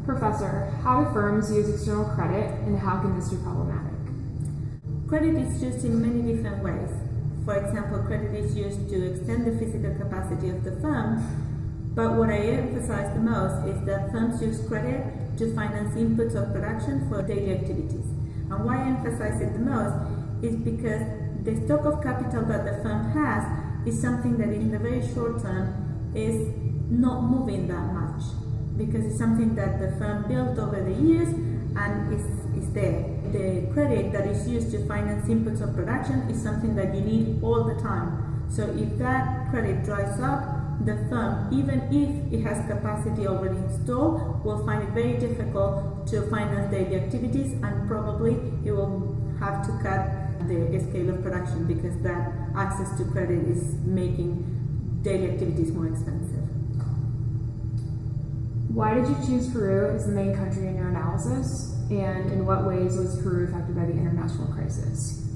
Professor, how do firms use external credit and how can this be problematic? Credit is used in many different ways. For example, credit is used to extend the physical capacity of the firm, but what I emphasize the most is that firms use credit to finance inputs of production for daily activities. And why I emphasize it the most is because the stock of capital that the firm has is something that in the very short term is not moving that much, because it's something that the firm built over the years and is there. The credit that is used to finance inputs of production is something that you need all the time. So if that credit dries up, the firm, even if it has capacity already installed, will find it very difficult to finance daily activities, and probably it will have to cut the scale of production because that access to credit is making daily activities more expensive. Why did you choose Peru as the main country in your analysis, and in what ways was Peru affected by the international crisis?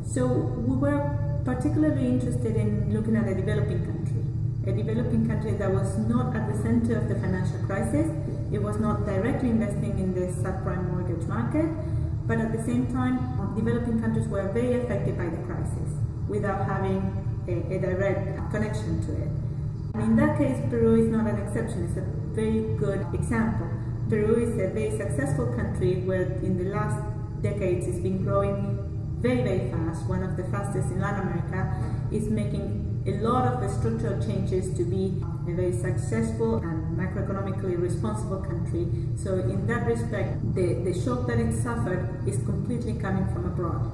So we were particularly interested in looking at a developing country that was not at the center of the financial crisis. It was not directly investing in the subprime mortgage market, but at the same time, developing countries were very affected by the crisis without having a direct connection to it. And in that case, Peru is not an exception. It's a very good example. Peru is a very successful country where in the last decades it's been growing very, very fast, one of the fastest in Latin America, is making a lot of the structural changes to be a very successful and macroeconomically responsible country. So in that respect, the shock that it suffered is completely coming from abroad.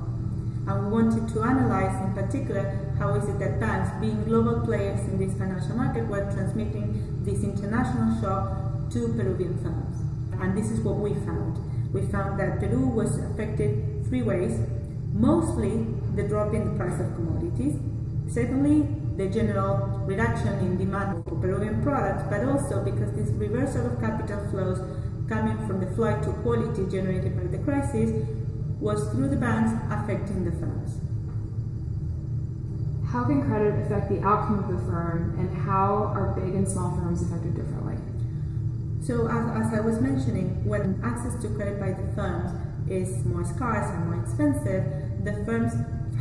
And we wanted to analyze in particular how is it that banks, being global players in this financial market, were transmitting this international shock to Peruvian firms. And this is what we found. We found that Peru was affected three ways. Mostly the drop in the price of commodities. Secondly, the general reduction in demand for Peruvian products, but also because this reversal of capital flows coming from the flight to quality generated by the crisis was through the banks affecting the firms. How can credit affect the outcome of the firm, and how are big and small firms affected differently? So as I was mentioning, when access to credit by the firms is more scarce and more expensive, the firms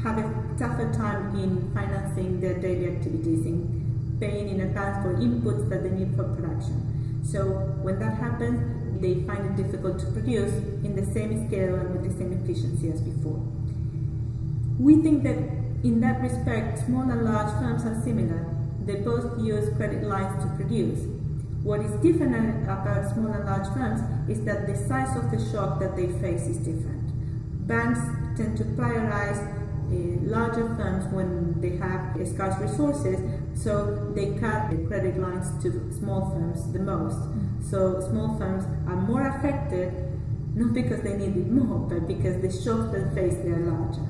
have a tougher time in financing their daily activities, in paying in advance for inputs that they need for production. So when that happens, they find it difficult to produce in the same scale and with the same efficiency as before. We think that in that respect, small and large firms are similar. They both use credit lines to produce. What is different about small and large firms is that the size of the shock that they face is different. Banks tend to prioritize larger firms when they have scarce resources, so they cut the credit lines to small firms the most. So small firms are more affected, not because they need it more, but because the shocks they face, they are larger.